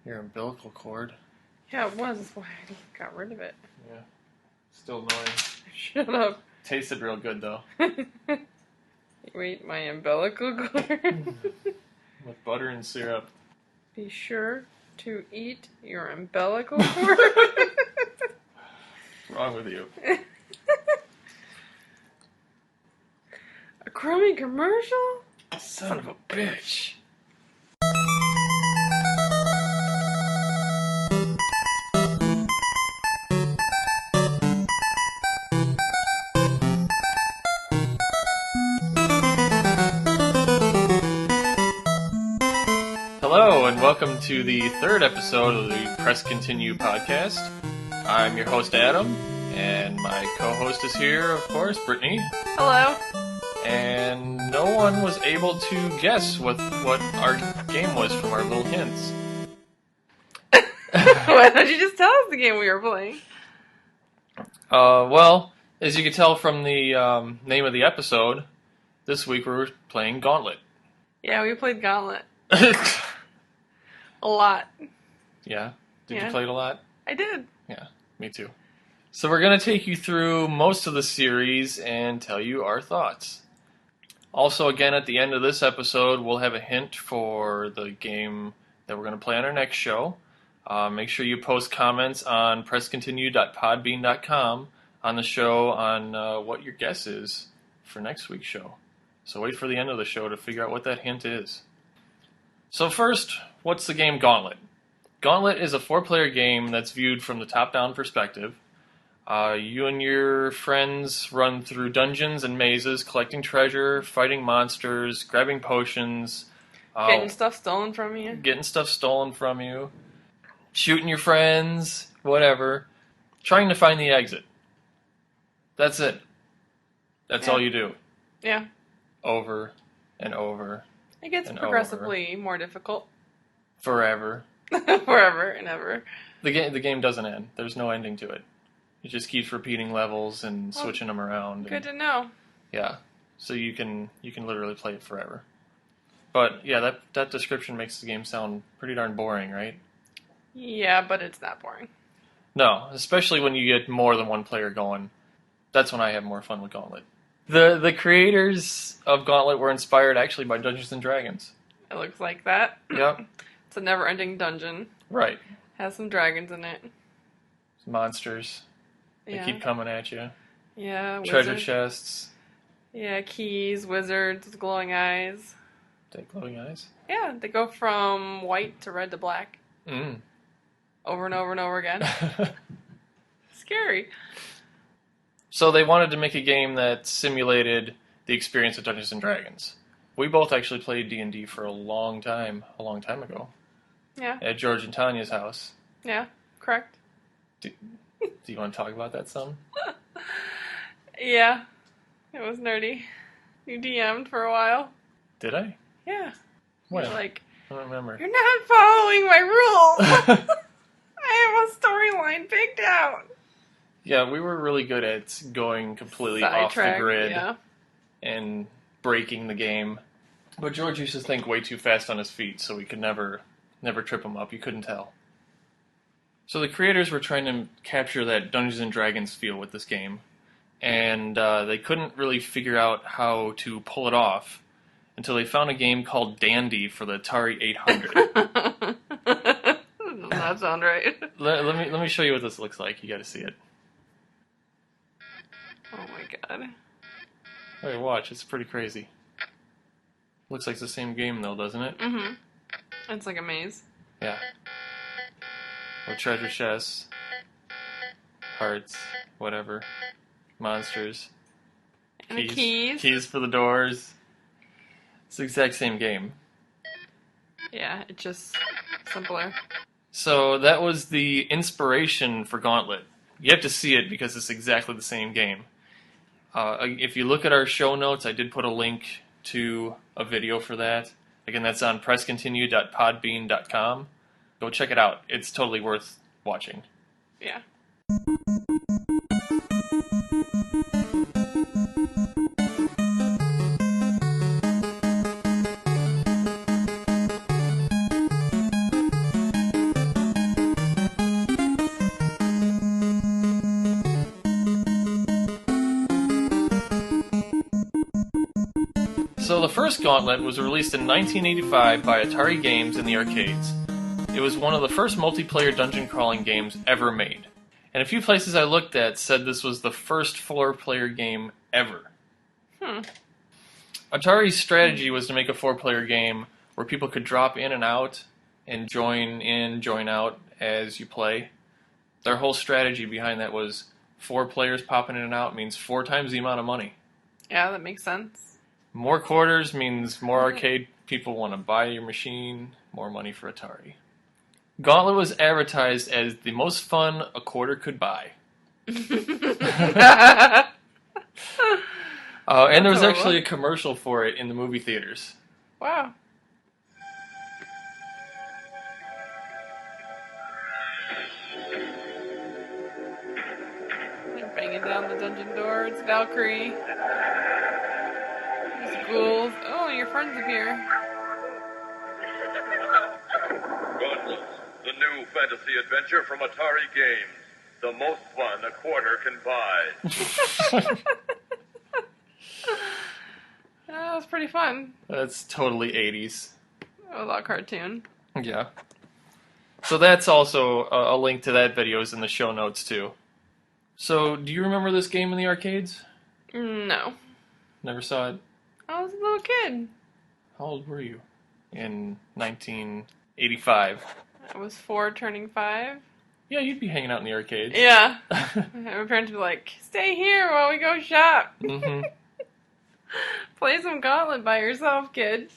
Your umbilical cord. Yeah, it was. That's why I got rid of it. Yeah. Still annoying. Shut up. Tasted real good, though. You ate my umbilical cord? With butter and syrup. Be sure to eat your umbilical cord. What's wrong with you? A crummy commercial? Son of a bitch. Hello, and welcome to the third episode of the Press Continue podcast. I'm your host, Adam, and my co-host is here, of course, Brittany. Hello. And no one was able to guess what our game was from our little hints. Why don't you just tell us the game we were playing? Well, as you can tell from the name of the episode, this week we're playing Gauntlet. Yeah, we played Gauntlet. A lot. Yeah? Did Yeah. you play it a lot? I did. Yeah, me too. So we're going to take you through most of the series and tell you our thoughts. Also, again, at the end of this episode, we'll have a hint for the game that we're going to play on our next show. Make sure you post comments on presscontinue.podbean.com on the show on what your guess is for next week's show. So wait for the end of the show to figure out what that hint is. So first, what's the game Gauntlet? Gauntlet is a 4-player game that's viewed from the top-down perspective. You and your friends run through dungeons and mazes, collecting treasure, fighting monsters, grabbing potions. Getting stuff stolen from you. Shooting your friends, whatever. Trying to find the exit. That's it. That's all you do. Yeah. Over and over. It gets progressively more difficult. Forever. Forever and ever. The game doesn't end. There's no ending to it. It just keeps repeating levels and switching them around. Good to know. Yeah. So you can literally play it forever. But yeah, that description makes the game sound pretty darn boring, right? Yeah, but it's not boring. No, especially when you get more than one player going. That's when I have more fun with Gauntlet. The creators of Gauntlet were inspired actually by Dungeons and Dragons. It looks like that. Yep. It's a never-ending dungeon. Right. Has some dragons in it. Monsters. They keep coming at you. Yeah. Treasure chests. Yeah, keys, wizards with glowing eyes. They have glowing eyes? Yeah, they go from white to red to black. Mm. Over and over and over again. Scary. So they wanted to make a game that simulated the experience of Dungeons and Dragons. We both actually played D&D for a long time ago. Yeah. At George and Tanya's house. Yeah, correct. Do you want to talk about that some? Yeah, it was nerdy. You DM'd for a while. Did I? Yeah. When? You're like, I don't remember. you're not following my rules. I have a storyline picked out. Yeah, we were really good at going completely off the grid and breaking the game. But George used to think way too fast on his feet, so we could never trip him up. You couldn't tell. So the creators were trying to capture that Dungeons and Dragons feel with this game, and they couldn't really figure out how to pull it off until they found a game called Dandy for the Atari 800. Does not sound right. Let me show you what this looks like. You got to see it. Oh my god. Hey, watch. It's pretty crazy. Looks like the same game, though, doesn't it? Mm-hmm. It's like a maze. Yeah. With treasure chests, hearts, whatever, monsters, and keys. Keys for the doors. It's the exact same game. Yeah, it's just simpler. So that was the inspiration for Gauntlet. You have to see it because it's exactly the same game. If you look at our show notes, I did put a link to a video for that. Again, that's on presscontinue.podbean.com. Go check it out. It's totally worth watching. Yeah. So the first Gauntlet was released in 1985 by Atari Games in the arcades. It was one of the first multiplayer dungeon crawling games ever made. And a few places I looked at said this was the first 4-player game ever. Atari's strategy was to make a 4-player game where people could drop in and out and join in, join out as you play. Their whole strategy behind that was 4 players popping in and out means 4 times the amount of money. Yeah, that makes sense. More quarters means more arcade people want to buy your machine, more money for Atari. Gauntlet was advertised as the most fun a quarter could buy. And there was actually a commercial for it in the movie theaters. Wow. They're banging down the dungeon door. It's Valkyrie. There's ghouls. Oh, your friends appear. Gauntlet, the new fantasy adventure from Atari Games. The most fun a quarter can buy. That was pretty fun. That's totally 80s. A lot cartoon. Yeah. So that's also a link to that video is in the show notes too. So, do you remember this game in the arcades? No. Never saw it? I was a little kid. How old were you? In 1985. I was 4 turning 5. Yeah, you'd be hanging out in the arcades. Yeah. My parents would be like, stay here while we go shop. Mm-hmm. Play some Gauntlet by yourself, kid.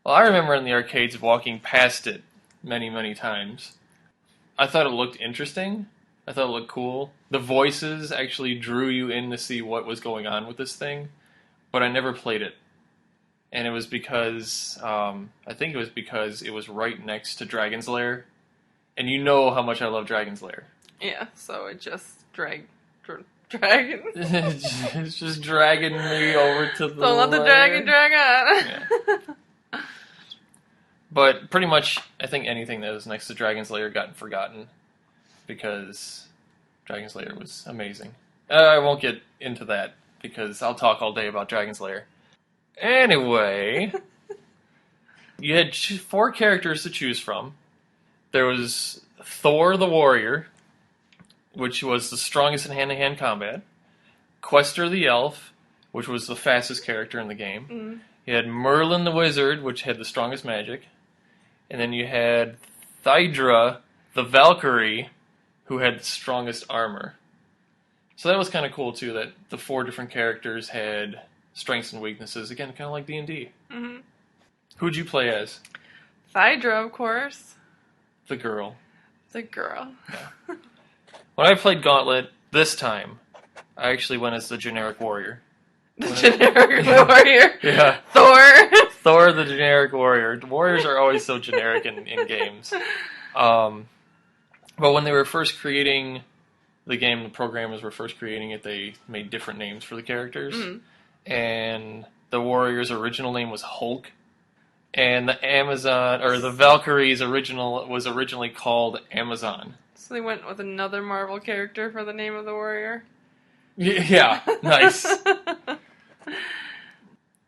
Well, I remember in the arcades walking past it many, many times. I thought it looked interesting. I thought it looked cool. The voices actually drew you in to see what was going on with this thing, but I never played it. And it was because, I think it was because it was right next to Dragon's Lair. And you know how much I love Dragon's Lair. Yeah, so it just dragged. It's just dragging me over to the Don't let the dragon drag on. Yeah. But pretty much, I think anything that was next to Dragon's Lair got forgotten. Because Dragon's Lair was amazing. I won't get into that, because I'll talk all day about Dragon's Lair. Anyway, you had 4 characters to choose from. There was Thor the Warrior, which was the strongest in hand-to-hand combat. Questor the Elf, which was the fastest character in the game. Mm. You had Merlin the Wizard, which had the strongest magic. And then you had Thydra the Valkyrie, who had the strongest armor. So that was kind of cool, too, that the 4 different characters had strengths and weaknesses. Again, kind of like D&D. Mm-hmm. Who'd you play as? Thydra, of course. The girl. The girl. Yeah. When I played Gauntlet this time, I actually went as the generic warrior. The generic warrior? Yeah. Thor. Thor the generic warrior. Warriors are always so generic in games. But when they were first creating the game, the programmers were first creating it, they made different names for the characters. Mm. And the warrior's original name was Hulk. And the Amazon, or the Valkyrie's was originally called Amazon. So they went with another Marvel character for the name of the warrior? Yeah, nice.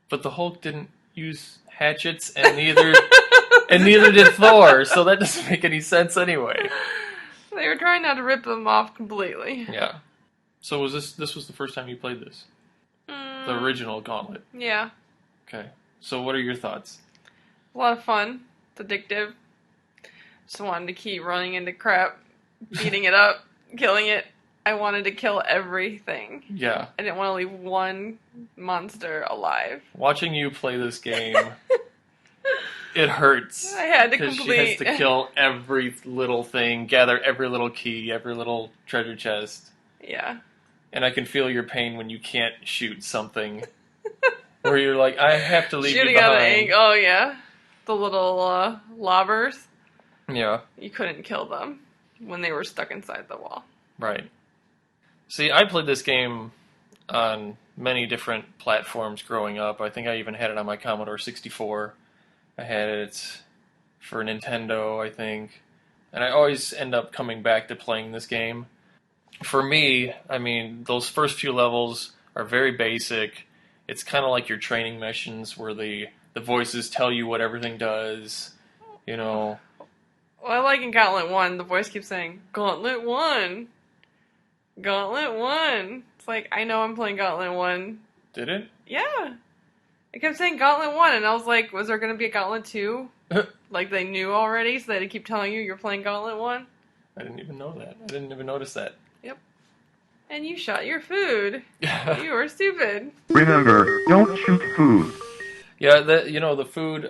But the Hulk didn't use hatchets, and neither did Thor, so that doesn't make any sense anyway. They were trying not to rip them off completely. Yeah. So was this was the first time you played this? The original Gauntlet? Yeah. Okay. So what are your thoughts? A lot of fun. It's addictive. Just wanted to keep running into crap, beating it up, killing it. I wanted to kill everything. Yeah. I didn't want to leave one monster alive. Watching you play this game, it hurts. I had to complete. Because she has to kill every little thing, gather every little key, every little treasure chest. Yeah. And I can feel your pain when you can't shoot something. Where you're like, I have to leave Shooting you behind. Out of egg. Oh, yeah. The little lobbers. Yeah. You couldn't kill them when they were stuck inside the wall. Right. See, I played this game on many different platforms growing up. I think I even had it on my Commodore 64. I had it for Nintendo, I think. And I always end up coming back to playing this game. For me, I mean, those first few levels are very basic. it's kind of like your training missions where the voices tell you what everything does, you know. Well, I like in Gauntlet 1, the voice keeps saying, Gauntlet 1! Gauntlet 1! It's like, I know I'm playing Gauntlet 1. Did it? Yeah. It kept saying Gauntlet 1, and I was like, was there going to be a Gauntlet 2? Like, they knew already, so they had to keep telling you you're playing Gauntlet 1? I didn't even know that. I didn't even notice that. Yep. And you shot your food. You were stupid. Remember, don't shoot food. Yeah, the food,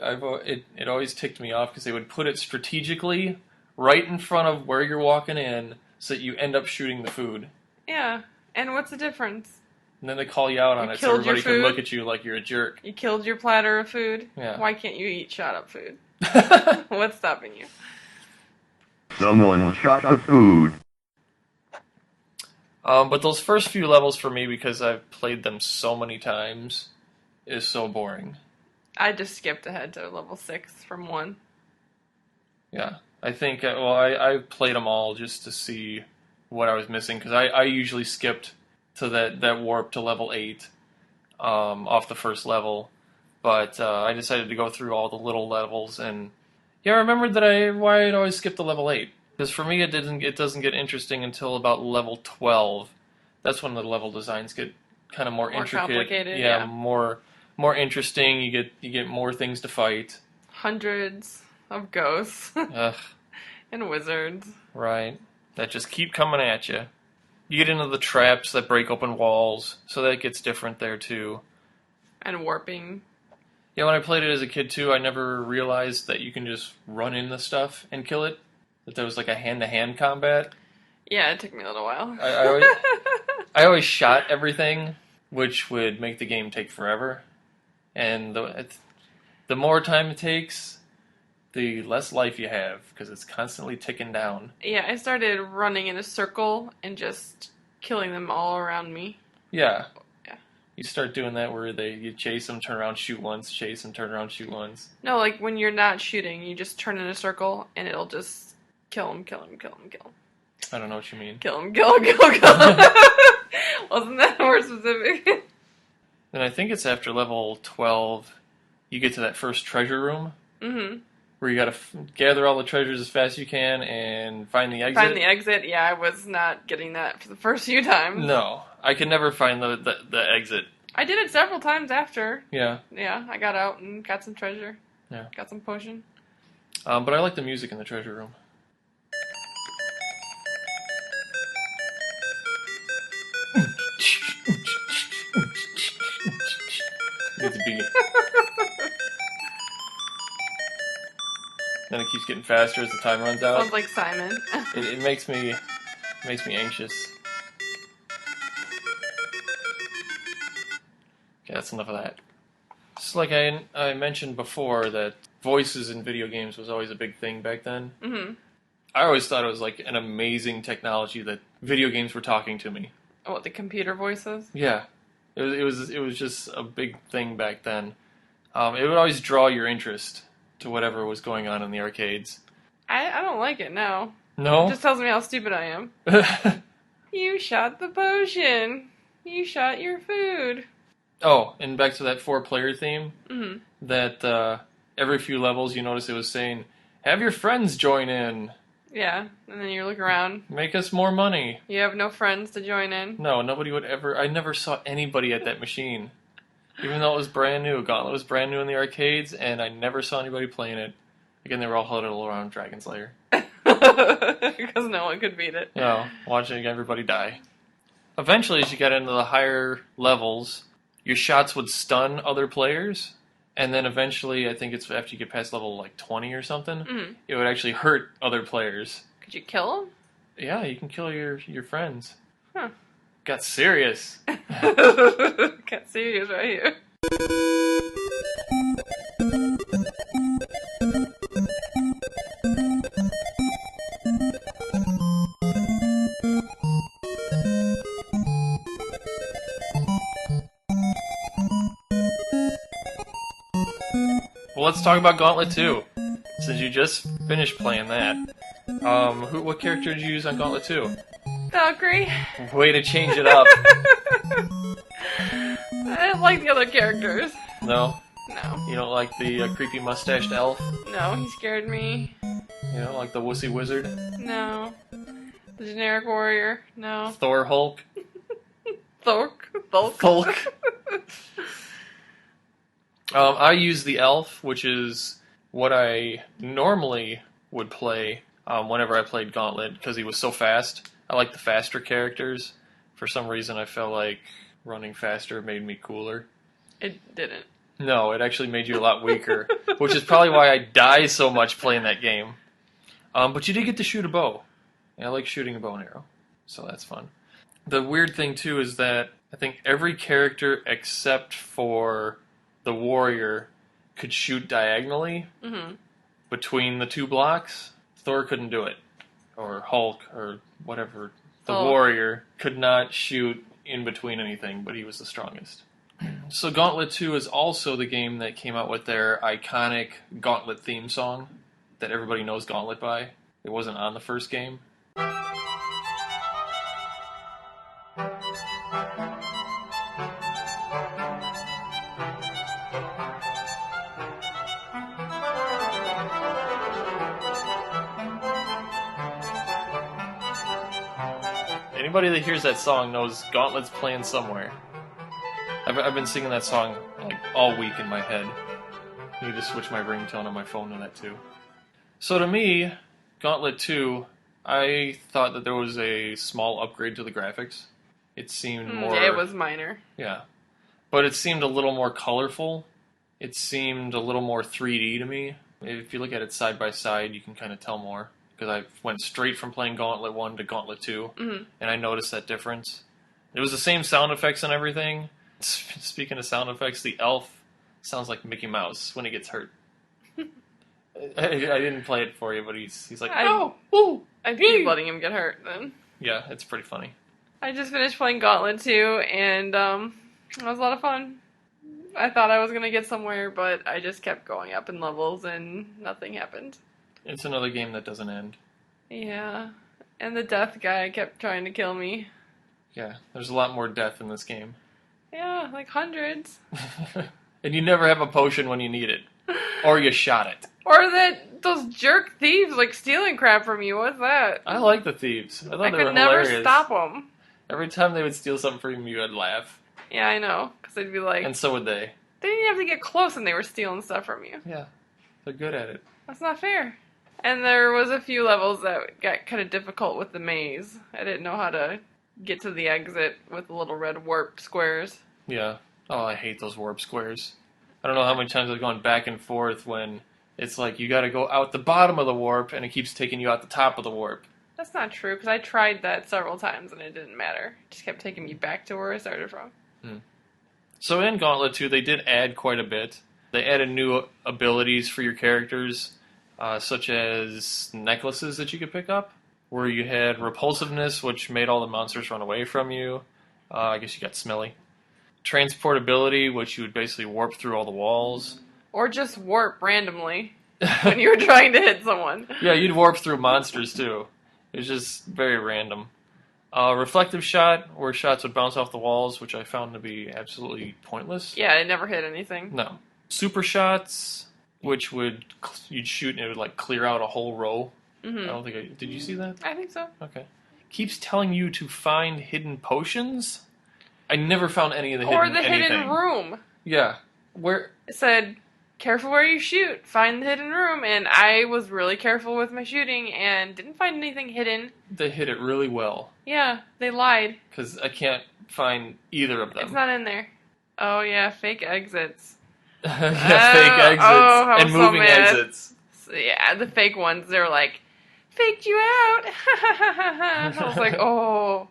it always ticked me off because they would put it strategically right in front of where you're walking in so that you end up shooting the food. Yeah. And what's the difference? And then they call you out on it so everybody can look at you like you're a jerk. You killed your platter of food? Yeah. Why can't you eat shot up food? What's stopping you? Someone shot the food. But those first few levels for me, because I've played them so many times, is so boring. I just skipped ahead to level 6 from 1. Yeah. I think, I played them all just to see what I was missing, because I usually skipped to that warp to level 8 off the first level. But I decided to go through all the little levels, and yeah, I remembered why I'd always skip to level 8. Because for me, it doesn't get interesting until about level 12. That's when the level designs get kind of more intricate. Complicated, yeah. more interesting. You get more things to fight. Hundreds of ghosts Ugh. and wizards. Right. That just keep coming at you. You get into the traps that break open walls, so that gets different there too. And warping. Yeah, when I played it as a kid too, I never realized that you can just run into stuff and kill it. That there was like a hand-to-hand combat. Yeah, it took me a little while. I always shot everything, which would make the game take forever. And the more time it takes, the less life you have, because it's constantly ticking down. Yeah, I started running in a circle and just killing them all around me. Yeah. Yeah. You start doing that where you chase them, turn around, shoot once, chase them, turn around, shoot once. No, like when you're not shooting, you just turn in a circle and it'll just kill him, kill him, kill him, kill him. I don't know what you mean. Kill him, kill him, kill him, kill him. Wasn't that more specific? Then I think it's after level 12, you get to that first treasure room. Mm-hmm. Where you gotta gather all the treasures as fast as you can and find the exit. Find the exit? Yeah, I was not getting that for the first few times. No, I could never find the exit. I did it several times after. Yeah. Yeah, I got out and got some treasure. Yeah. Got some potion. But I like the music in the treasure room. Needs a beat. Then it keeps getting faster as the time runs out. Sounds like Simon. It makes me anxious. Okay, that's enough of that. Just like I mentioned before, that voices in video games was always a big thing back then. Mm-hmm. I always thought it was like an amazing technology that video games were talking to me. What, the computer voices? Yeah, it was just a big thing back then. It would always draw your interest to whatever was going on in the arcades. I don't like it now. No? It just tells me how stupid I am. You shot the potion. You shot your food. Oh, and back to that 4-player theme. Mm-hmm. That every few levels you notice it was saying, have your friends join in. Yeah, and then you look around. Make us more money. You have no friends to join in. No, nobody would ever... I never saw anybody at that machine. Even though it was brand new. Gauntlet was brand new in the arcades, and I never saw anybody playing it. Again, they were all huddled around Dragon's Lair. Because no one could beat it. No, watching everybody die. Eventually, as you got into the higher levels, your shots would stun other players, and then eventually, I think it's after you get past level like 20 or something, it would actually hurt other players. Could you kill them? Yeah, you can kill your friends. Huh. Got serious. Got serious right here. Well, let's talk about Gauntlet 2, since you just finished playing that. What character did you use on Gauntlet 2? Valkyrie. Way to change it up. I didn't like the other characters. No? No. You don't like the creepy mustached elf? No, he scared me. You don't like the wussy wizard? No. The generic warrior? No. Thor Hulk? Thulk? I use the elf, which is what I normally would play whenever I played Gauntlet, because he was so fast. I like the faster characters. For some reason, I felt like running faster made me cooler. It didn't. No, it actually made you a lot weaker, which is probably why I die so much playing that game. But you did get to shoot a bow. And I like shooting a bow and arrow, so that's fun. The weird thing, too, is that I think every character except for the warrior could shoot diagonally between the two blocks. Thor couldn't do it. Or Hulk, or whatever. The warrior could not shoot in between anything, but he was the strongest. So Gauntlet 2 is also the game that came out with their iconic Gauntlet theme song that everybody knows Gauntlet by. It wasn't on the first game. Anybody that hears that song knows Gauntlet's playing somewhere. I've been singing that song like all week in my head. I need to switch my ringtone on my phone to that too. So to me, Gauntlet 2, I thought that there was a small upgrade to the graphics. It seemed more... Yeah, it was minor. Yeah. But it seemed a little more colorful. It seemed a little more 3D to me. If you look at it side by side, you can kind of tell more. Because I went straight from playing Gauntlet 1 to Gauntlet 2, and I noticed that difference. It was the same sound effects and everything. Speaking of sound effects, the elf sounds like Mickey Mouse when he gets hurt. I didn't play it for you, but he's like, oh, ooh, I keep letting him get hurt then. Yeah, it's pretty funny. I just finished playing Gauntlet 2, and it was a lot of fun. I thought I was going to get somewhere, but I just kept going up in levels, and nothing happened. It's another game that doesn't end. Yeah, and the death guy kept trying to kill me. Yeah, there's a lot more death in this game. Yeah, like hundreds. And you never have a potion when you need it. Or you shot it. Or those jerk thieves, like, stealing crap from you. What's that? I like the thieves. I thought they were could never hilarious. Stop them. Every time they would steal something from you, I'd laugh. Yeah, I know. Because they'd be like... And so would they. They didn't have to get close and they were stealing stuff from you. Yeah, they're good at it. That's not fair. And there was a few levels that got kind of difficult with the maze. I didn't know how to get to the exit with the little red warp squares. Yeah. Oh, I hate those warp squares. I don't know how many times I've gone back and forth when it's like you gotta go out the bottom of the warp and it keeps taking you out the top of the warp. That's not true, because I tried that several times and it didn't matter. It just kept taking me back to where I started from. So in Gauntlet 2, they did add quite a bit. They added new abilities for your characters, such as necklaces that you could pick up, where you had repulsiveness, which made all the monsters run away from you. I guess you got smelly. Transportability, which you would basically warp through all the walls. Or just warp randomly when you were trying to hit someone. Yeah, you'd warp through monsters too. It was just very random. Reflective shot, where shots would bounce off the walls, which I found to be absolutely pointless. Yeah, it never hit anything. No. Super shots, which you'd shoot and it would like clear out a whole row. I don't think did you see that? I think so. Okay. Keeps telling you to find hidden potions. I never found any of the hidden anything. Hidden room. Yeah. Where it said, careful where you shoot. Find the hidden room. And I was really careful with my shooting and didn't find anything hidden. They hid it really well. Yeah, they lied. Because I can't find either of them. It's not in there. Oh, yeah, fake exits. Fake exits. And moving exits. So, yeah, the fake ones, they were like, faked you out. I was like, oh.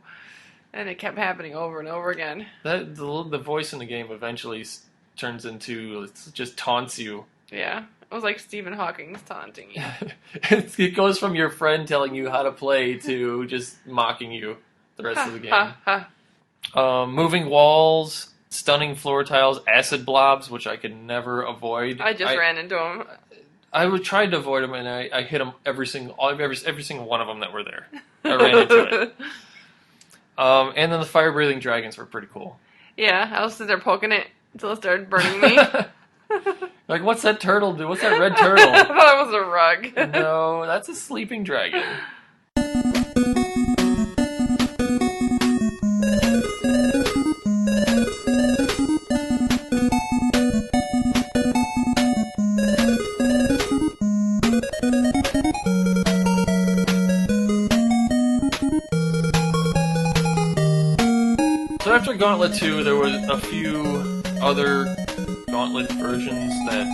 And it kept happening over and over again. The voice in the game eventually turns into, it just taunts you. Yeah. It was like Stephen Hawking's taunting you. It goes from your friend telling you how to play to just mocking you the rest of the game. Moving walls, stunning floor tiles, acid blobs, which I could never avoid. I just ran into them. I would try to avoid them, and I hit them every single one of them that were there. I ran into it. And then the fire-breathing dragons were pretty cool. Yeah, I was sitting there poking it until it started burning me. Like, what's that turtle do? What's that red turtle? I thought it was a rug. No, that's a sleeping dragon. So after Gauntlet II, there was a few other Gauntlet versions that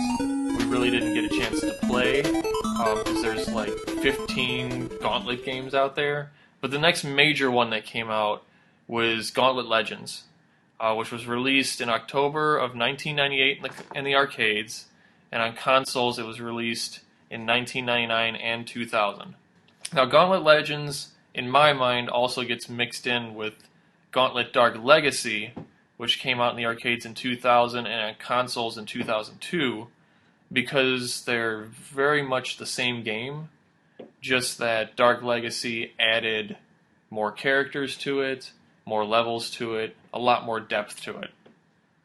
we really didn't get a chance to play, because there's like 15 Gauntlet games out there. But the next major one that came out was Gauntlet Legends, which was released in October of 1998 in the arcades, and on consoles it was released in 1999 and 2000. Now Gauntlet Legends, in my mind, also gets mixed in with Gauntlet Dark Legacy, which came out in the arcades in 2000 and on consoles in 2002, because they're very much the same game, just that Dark Legacy added more characters to it, more levels to it, a lot more depth to it.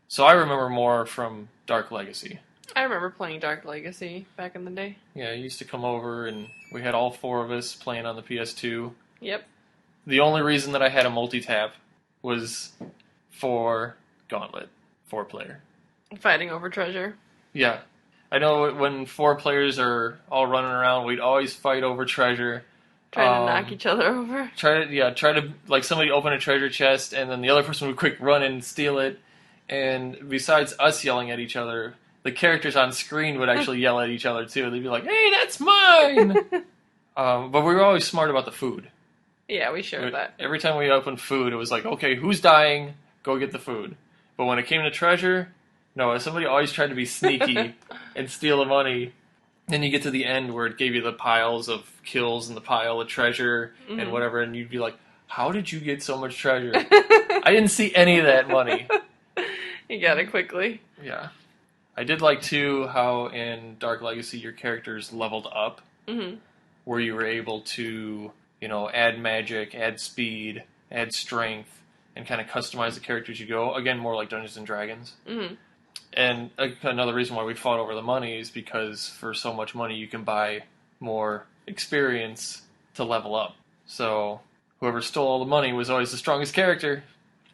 So I remember more from Dark Legacy. I remember playing Dark Legacy back in the day. Yeah, I used to come over and we had all four of us playing on the PS2. Yep. The only reason that I had a multi-tap was for Gauntlet, 4-player. Fighting over treasure. Yeah. I know when 4 players are all running around, we'd always fight over treasure. Trying to knock each other over. Try to, like, somebody open a treasure chest, and then the other person would quick run in and steal it. And besides us yelling at each other, the characters on screen would actually yell at each other, too. They'd be like, hey, that's mine! But we were always smart about the food. Yeah, we shared that. Every time we opened food, it was like, okay, who's dying? Go get the food. But when it came to treasure, no, somebody always tried to be sneaky and steal the money. Then you get to the end where it gave you the piles of kills and the pile of treasure and whatever, and you'd be like, how did you get so much treasure? I didn't see any of that money. You got it quickly. Yeah. I did like, too, how in Dark Legacy your characters leveled up, where you were able to, add magic, add speed, add strength, and kind of customize the characters you go. Again, more like Dungeons & Dragons. Mm-hmm. And another reason why we fought over the money is because for so much money you can buy more experience to level up. So whoever stole all the money was always the strongest character.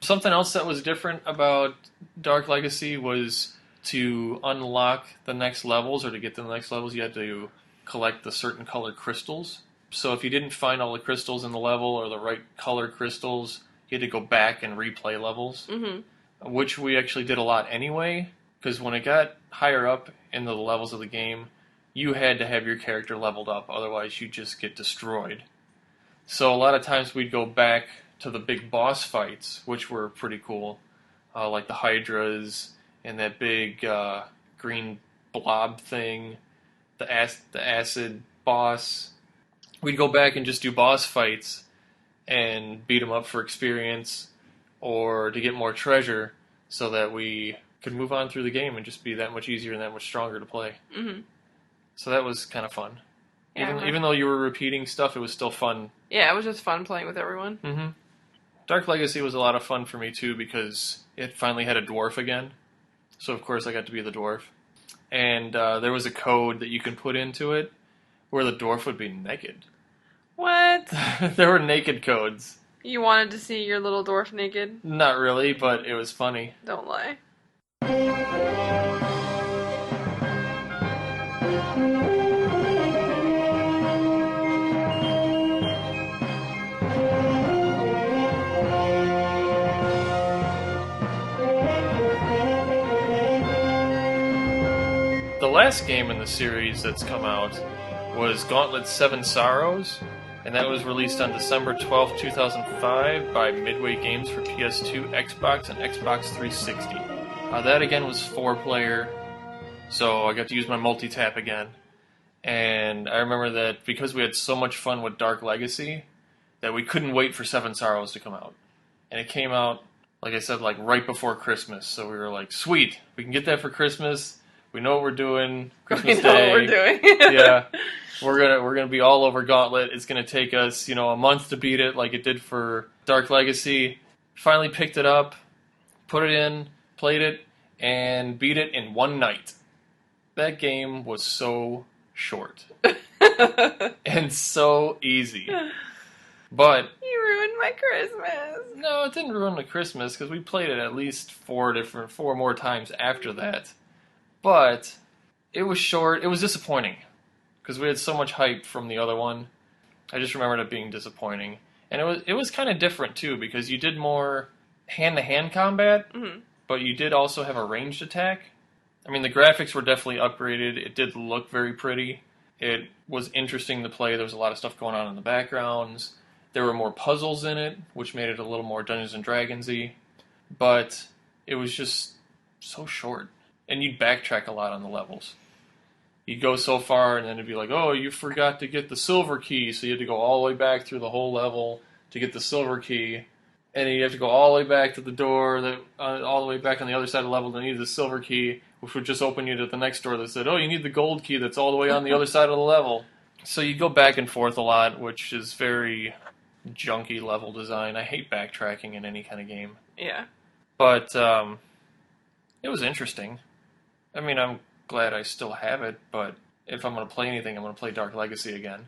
Something else that was different about Dark Legacy was to unlock the next levels, or to get to the next levels, you had to collect the certain colored crystals. So if you didn't find all the crystals in the level, or the right colored crystals, you had to go back and replay levels, which we actually did a lot anyway, because when it got higher up into the levels of the game, you had to have your character leveled up, otherwise you'd just get destroyed. So a lot of times we'd go back to the big boss fights, which were pretty cool, like the Hydras, and that big green blob thing, the acid boss. We'd go back and just do boss fights and beat them up for experience or to get more treasure so that we could move on through the game and just be that much easier and that much stronger to play. Mm-hmm. So that was kind of fun. Yeah, Even though you were repeating stuff, it was still fun. Yeah, it was just fun playing with everyone. Mm-hmm. Dark Legacy was a lot of fun for me too because it finally had a dwarf again. So of course I got to be the dwarf. And there was a code that you can put into it where the dwarf would be naked. What? There were naked codes. You wanted to see your little dwarf naked? Not really, but it was funny. Don't lie. The last game in the series that's come out was Gauntlet 7 Sorrows, and that was released on December 12, 2005 by Midway Games for PS2, Xbox, and Xbox 360. That again was 4-player, so I got to use my multi-tap again. And I remember that because we had so much fun with Dark Legacy, that we couldn't wait for 7 Sorrows to come out. And it came out, like I said, like right before Christmas, so we were like, sweet, we can get that for Christmas. We know what we're doing. Christmas Day. We know what we're doing. Yeah. We're gonna be all over Gauntlet. It's gonna take us, a month to beat it, like it did for Dark Legacy. Finally picked it up, put it in, played it, and beat it in one night. That game was so short. And so easy. But... You ruined my Christmas. No, it didn't ruin the Christmas, because we played it at least four more times after that. But it was short. It was disappointing, because we had so much hype from the other one. I just remembered it being disappointing. And it was kind of different, too, because you did more hand-to-hand combat, but you did also have a ranged attack. I mean, the graphics were definitely upgraded. It did look very pretty. It was interesting to play. There was a lot of stuff going on in the backgrounds. There were more puzzles in it, which made it a little more Dungeons & Dragons-y. But it was just so short. And you'd backtrack a lot on the levels. You'd go so far, and then it'd be like, oh, you forgot to get the silver key, so you had to go all the way back through the whole level to get the silver key. And then you have to go all the way back to the door, all the way back on the other side of the level to need the silver key, which would just open you to the next door that said, oh, you need the gold key that's all the way on the other side of the level. So you go back and forth a lot, which is very junky level design. I hate backtracking in any kind of game. Yeah. But it was interesting. I mean, I'm glad I still have it, but if I'm going to play anything, I'm going to play Dark Legacy again.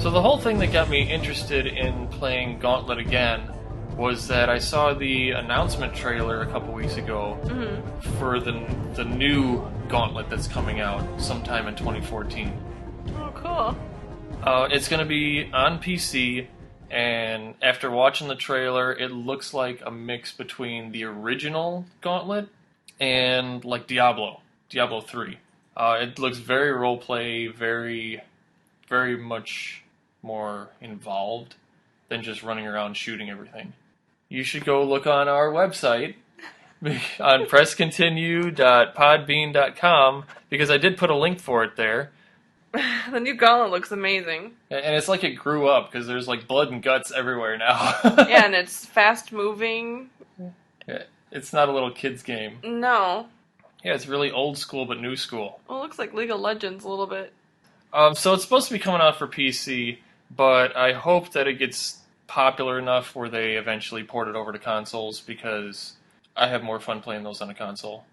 The whole thing that got me interested in playing Gauntlet again was that I saw the announcement trailer a couple weeks ago for the new Gauntlet that's coming out sometime in 2014. Oh, cool. It's going to be on PC, and after watching the trailer, it looks like a mix between the original Gauntlet and like Diablo 3. It looks very roleplay, very, very much more involved than just running around shooting everything. You should go look on our website on presscontinue.podbean.com because I did put a link for it there. The new Gauntlet looks amazing. And it's like it grew up because there's like blood and guts everywhere now. Yeah, and it's fast moving. Yeah, it's not a little kid's game. No. Yeah, it's really old school but new school. Well, it looks like League of Legends a little bit. So it's supposed to be coming out for PC, but I hope that it gets popular enough where they eventually port it over to consoles, because I have more fun playing those on a console.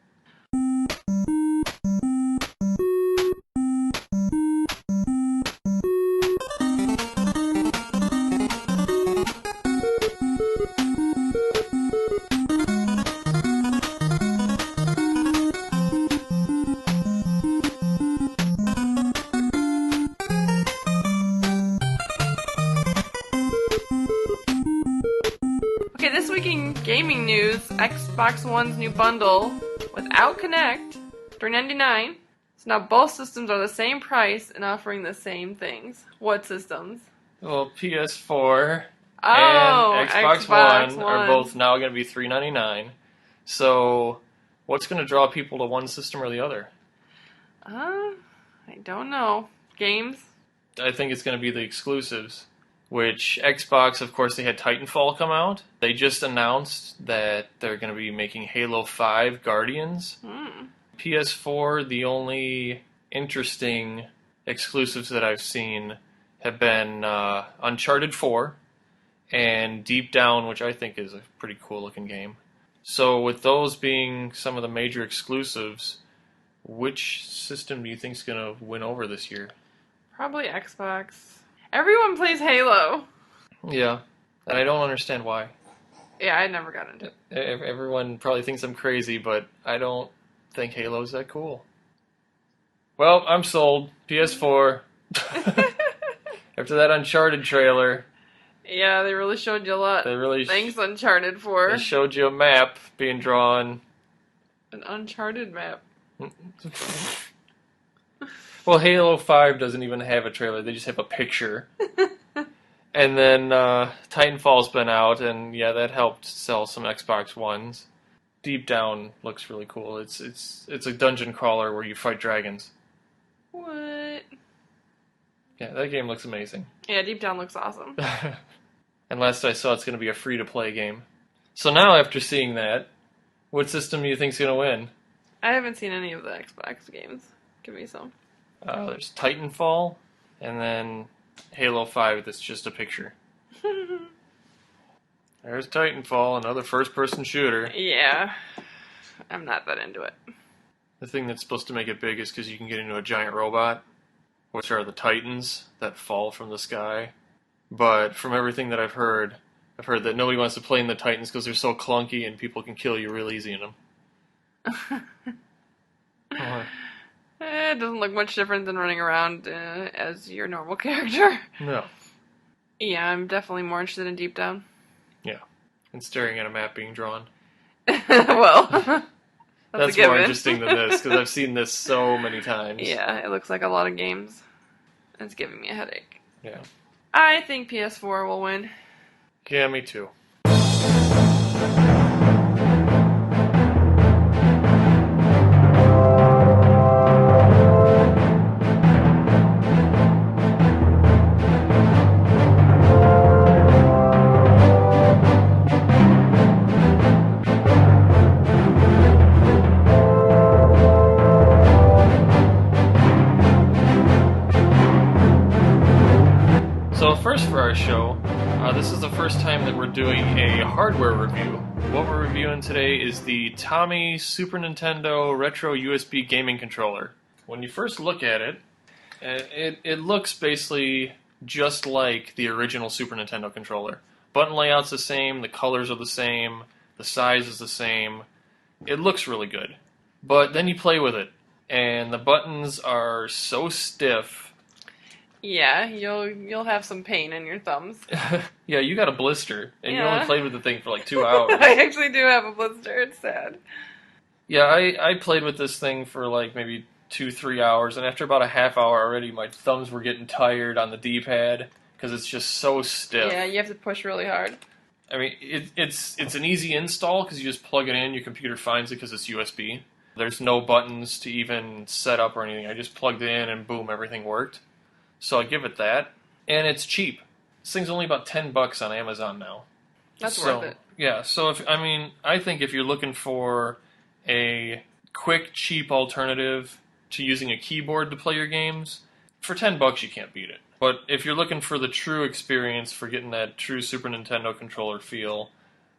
Gaming news, Xbox One's new bundle without Kinect, $3.99. So now both systems are the same price and offering the same things. What systems? Well, PS4 and Xbox One are both now going to be $3.99. So, what's going to draw people to one system or the other? I don't know. Games? I think it's going to be the exclusives. Which, Xbox, of course, they had Titanfall come out. They just announced that they're going to be making Halo 5 Guardians. PS4, the only interesting exclusives that I've seen have been Uncharted 4 and Deep Down, which I think is a pretty cool-looking game. So with those being some of the major exclusives, which system do you think is going to win over this year? Probably Xbox. Everyone plays Halo. Yeah, and I don't understand why. Yeah, I never got into it. Everyone probably thinks I'm crazy, but I don't think Halo's that cool. Well, I'm sold. PS4. After that Uncharted trailer. Yeah, they really showed you a lot. Thanks, Uncharted 4. They showed you a map being drawn. An Uncharted map. Well, Halo 5 doesn't even have a trailer. They just have a picture. And And then Titanfall's been out, and yeah, that helped sell some Xbox Ones. Deep Down looks really cool. It's a dungeon crawler where you fight dragons. What? Yeah, that game looks amazing. Yeah, Deep Down looks awesome. And last I saw, it's going to be a free-to-play game. So now, after seeing that, what system do you think's going to win? I haven't seen any of the Xbox games. Give me some. There's Titanfall, and then Halo 5 that's just a picture. There's Titanfall, another first-person shooter. Yeah. I'm not that into it. The thing that's supposed to make it big is because you can get into a giant robot, which are the Titans that fall from the sky. But from everything that I've heard that nobody wants to play in the Titans because they're so clunky and people can kill you real easy in them. It doesn't look much different than running around as your normal character. No. Yeah, I'm definitely more interested in Deep Down. Yeah, and staring at a map being drawn. Well, that's more interesting than this, because I've seen this so many times. Yeah, it looks like a lot of games. It's giving me a headache. Yeah. I think PS4 will win. Yeah, me too. So first for our show, this is the first time that we're doing a hardware review. What we're reviewing today is the Tomee Super Nintendo Retro USB Gaming Controller. When you first look at it, it looks basically just like the original Super Nintendo controller. Button layout's the same, the colors are the same, the size is the same. It looks really good. But then you play with it, and the buttons are so stiff. Yeah, you'll have some pain in your thumbs. Yeah, you got a blister, and you only played with the thing for like 2 hours. I actually do have a blister. It's sad. Yeah, I played with this thing for like maybe 2-3 hours, and after about a half hour already, my thumbs were getting tired on the D-pad because it's just so stiff. Yeah, you have to push really hard. I mean, it's an easy install because you just plug it in, your computer finds it because it's USB. There's no buttons to even set up or anything. I just plugged it in and boom, everything worked. So I give it that. And it's cheap. This thing's only about $10 on Amazon now. That's worth it. Yeah, so I think if you're looking for a quick, cheap alternative to using a keyboard to play your games, for $10 you can't beat it. But if you're looking for the true experience, for getting that true Super Nintendo controller feel,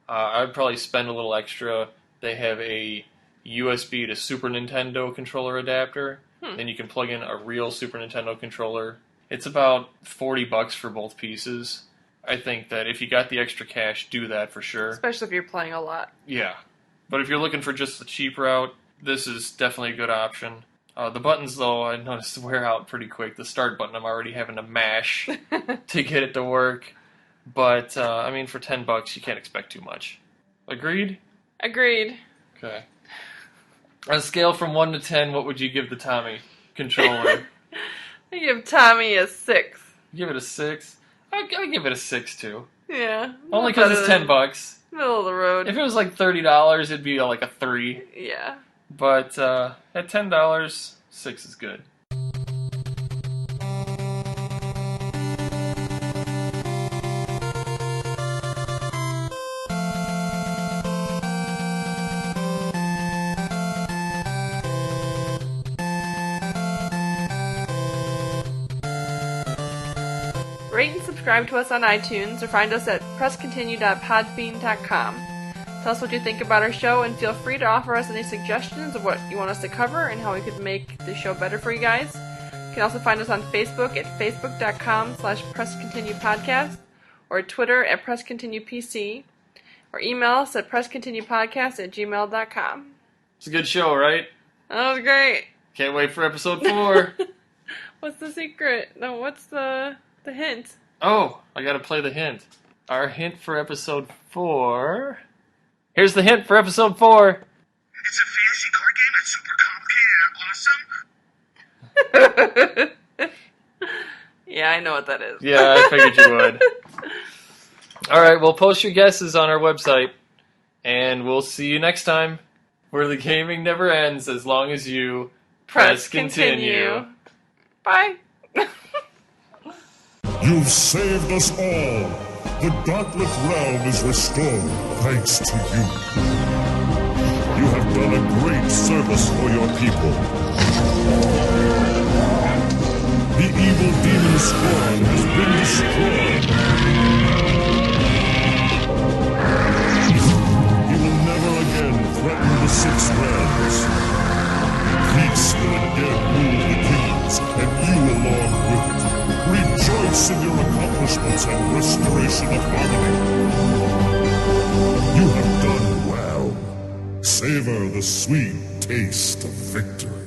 I'd probably spend a little extra. They have a USB to Super Nintendo controller adapter. Then you can plug in a real Super Nintendo controller. It's about $40 for both pieces. I think that if you got the extra cash, do that for sure. Especially if you're playing a lot. Yeah. But if you're looking for just the cheap route, this is definitely a good option. The buttons, though, I noticed wear out pretty quick. The start button I'm already having to mash to get it to work. But, for $10, you can't expect too much. Agreed? Agreed. Okay. On a scale from 1 to 10, what would you give the Tomee controller? I give Tomee a 6. Give it a 6? I'll give it a 6, too. Yeah. Only because it's $10. Middle of the road. If it was like $30, it'd be like a 3. Yeah. But at $10, 6 is good. Rate and subscribe to us on iTunes or find us at presscontinue.podbean.com. Tell us what you think about our show and feel free to offer us any suggestions of what you want us to cover and how we could make the show better for you guys. You can also find us on Facebook at facebook.com/presscontinuepodcast or Twitter at presscontinuepc or email us at presscontinuepodcast@gmail.com. It's a good show, right? That was great. Can't wait for episode 4. What's the secret? No, what's the hint? Oh, I gotta play the hint. Our hint for episode 4... Here's the hint for episode 4. It's a fantasy card game that's super complicated and awesome. Yeah, I know what that is. Yeah, I figured you would. All right, well, post your guesses on our website, and we'll see you next time, where the gaming never ends as long as you press continue. Bye. You've saved us all. The Gauntlet realm is restored thanks to you. You have done a great service for your people. The evil demon Scorn has been destroyed. He will never again threaten the Six Realms. Peace will again rule the kingdoms, and you along with it. Rejoice in your accomplishments and restoration of harmony. You have done well. Savor the sweet taste of victory.